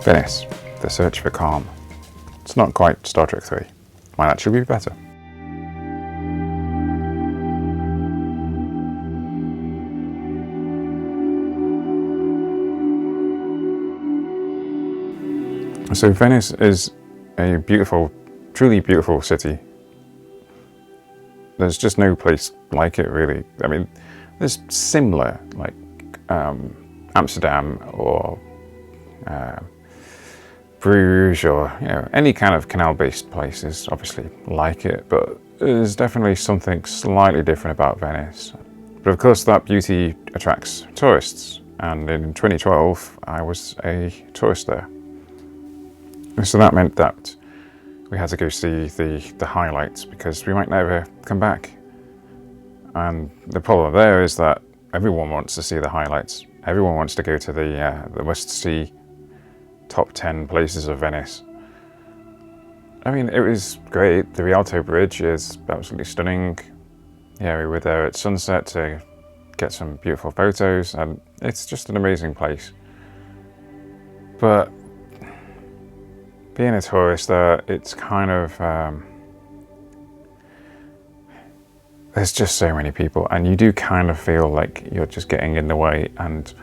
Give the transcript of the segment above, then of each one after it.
Venice, the search for calm. It's not quite Star Trek 3. Might actually be better. So Venice is a beautiful, truly beautiful city. There's just no place like it, really. I mean, there's similar, like Amsterdam or Bruges or any kind of canal-based place is obviously like it, but there's definitely something slightly different about Venice. But of course, that beauty attracts tourists, and in 2012, I was a tourist there. So that meant that we had to go see the highlights because we might never come back. And the problem there is that everyone wants to see the highlights. Everyone wants to go to the must-see top 10 places of Venice. I mean, it was great. The Rialto Bridge is absolutely stunning. Yeah, we were there at sunset to get some beautiful photos, and it's just an amazing place. But being a tourist there, it's kind of, there's just so many people, and you do kind of feel like you're just getting in the way, and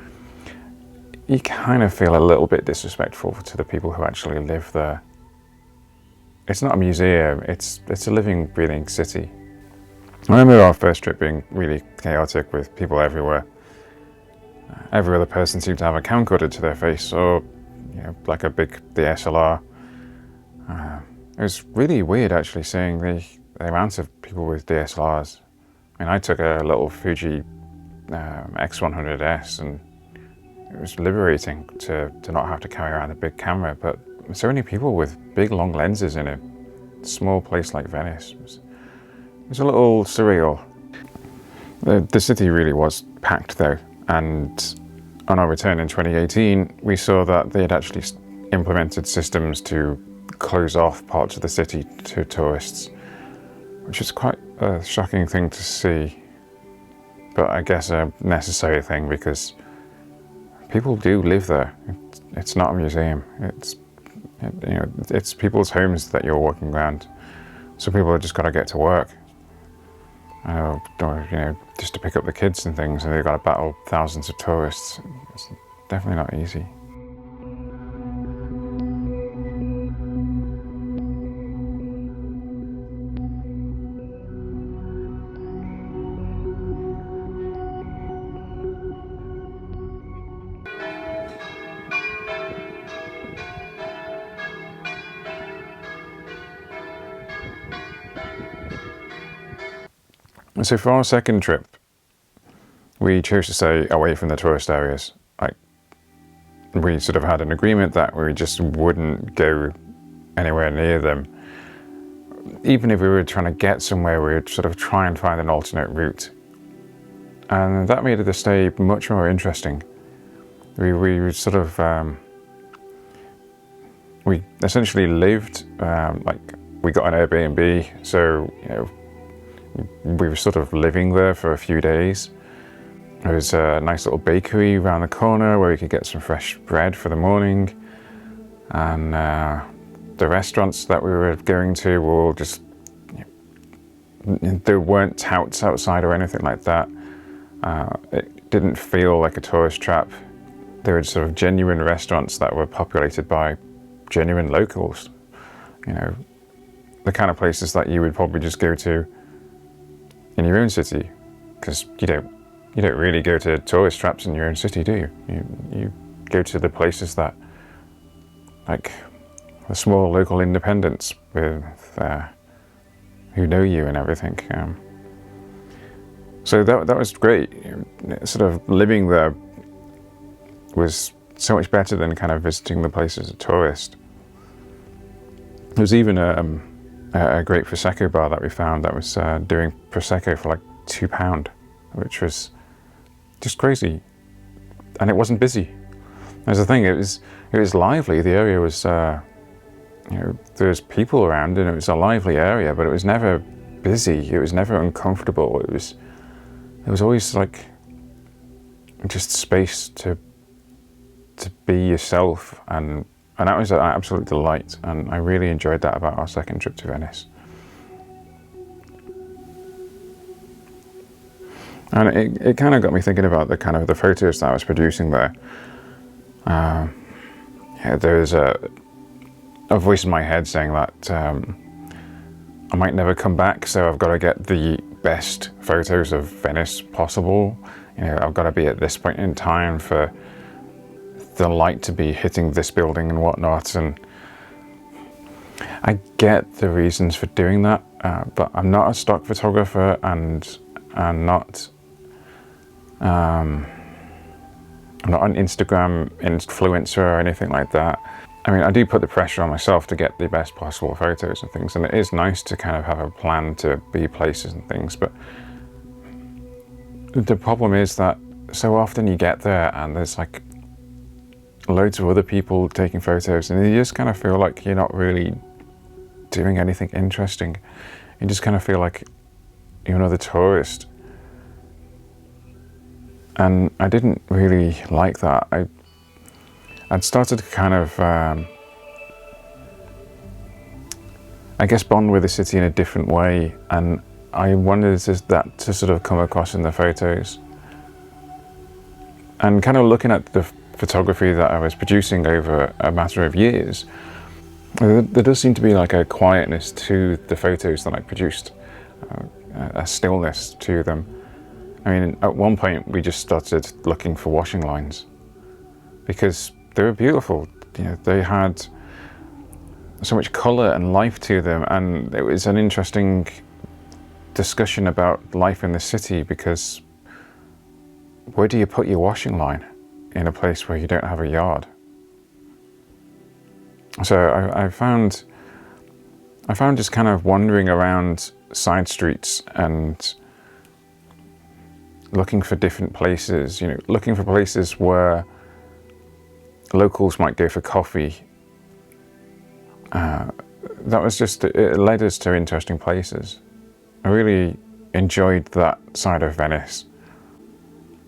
you kind of feel a little bit disrespectful to the people who actually live there. It's not a museum, it's a living, breathing city. I remember our first trip being really chaotic with people everywhere. Every other person seemed to have a camcorder to their face, or like a big DSLR. It was really weird actually seeing the amount of people with DSLRs. I mean, I took a little Fuji X100S, and it was liberating to not have to carry around a big camera, but so many people with big long lenses in a small place like Venice. It was a little surreal. The city really was packed though, and on our return in 2018, we saw that they had actually implemented systems to close off parts of the city to tourists, which is quite a shocking thing to see, but I guess a necessary thing because people do live there. It's not a museum. It's people's homes that you're walking around. So people have just got to get to work, or just to pick up the kids and things, and they've got to battle thousands of tourists. It's definitely not easy. So for our second trip, we chose to stay away from the tourist areas. We sort of had an agreement that we just wouldn't go anywhere near them. Even if we were trying to get somewhere, we would sort of try and find an alternate route. And that made the stay much more interesting. We sort of, we essentially lived, we got an Airbnb, so we were sort of living there for a few days. There was a nice little bakery around the corner where we could get some fresh bread for the morning. And the restaurants that we were going to were all just, there weren't touts outside or anything like that. It didn't feel like a tourist trap. They were sort of genuine restaurants that were populated by genuine locals. The kind of places that you would probably just go to in your own city, because you don't really go to tourist traps in your own city, do you? You go to the places that, like the small local independents with who know you and everything. So that was great. Sort of living there was so much better than kind of visiting the place as a tourist. There was even a great Prosecco bar that we found that was doing Prosecco for like £2, which was just crazy. And it wasn't busy. There's the thing, it was lively. The area was, there was people around and it was a lively area, but it was never busy. It was never uncomfortable. It was always like just space to be yourself and And that was an absolute delight, and I really enjoyed that about our second trip to Venice. And it kind of got me thinking about the photos that I was producing there. Yeah, there's a voice in my head saying that I might never come back, so I've got to get the best photos of Venice possible. You know, I've got to be at this point in time for the light to be hitting this building and whatnot. And I get the reasons for doing that, but I'm not a stock photographer, and I'm not an Instagram influencer or anything like that. I mean, I do put the pressure on myself to get the best possible photos and things, and it is nice to kind of have a plan to be places and things, but the problem is that so often you get there and there's like loads of other people taking photos, and you just kind of feel like you're not really doing anything interesting. You just kind of feel like you're another tourist. And I didn't really like that. I'd started to kind of, I guess, bond with the city in a different way, and I wanted that to sort of come across in the photos. And kind of looking at the photography that I was producing over a matter of years, there does seem to be like a quietness to the photos that I produced, a stillness to them. I mean, at one point we just started looking for washing lines because they were beautiful. You know, they had so much colour and life to them, and it was an interesting discussion about life in the city, because where do you put your washing line in a place where you don't have a yard? So I found just kind of wandering around side streets and looking for different places, you know, looking for places where locals might go for coffee. That was just, it led us to interesting places. I really enjoyed that side of Venice.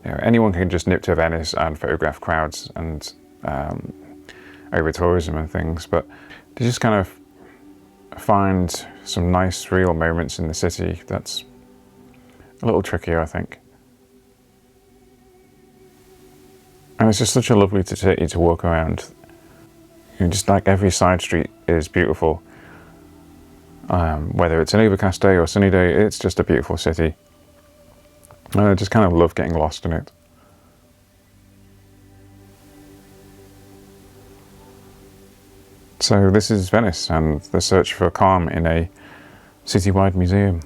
You know, anyone can just nip to Venice and photograph crowds and over tourism and things, but to just kind of find some nice real moments in the city, that's a little trickier, I think. And it's just such a lovely city to walk around. You know, just like every side street is beautiful. Whether it's an overcast day or sunny day, it's just a beautiful city. And I just kind of love getting lost in it. So this is Venice and the search for calm in a citywide museum.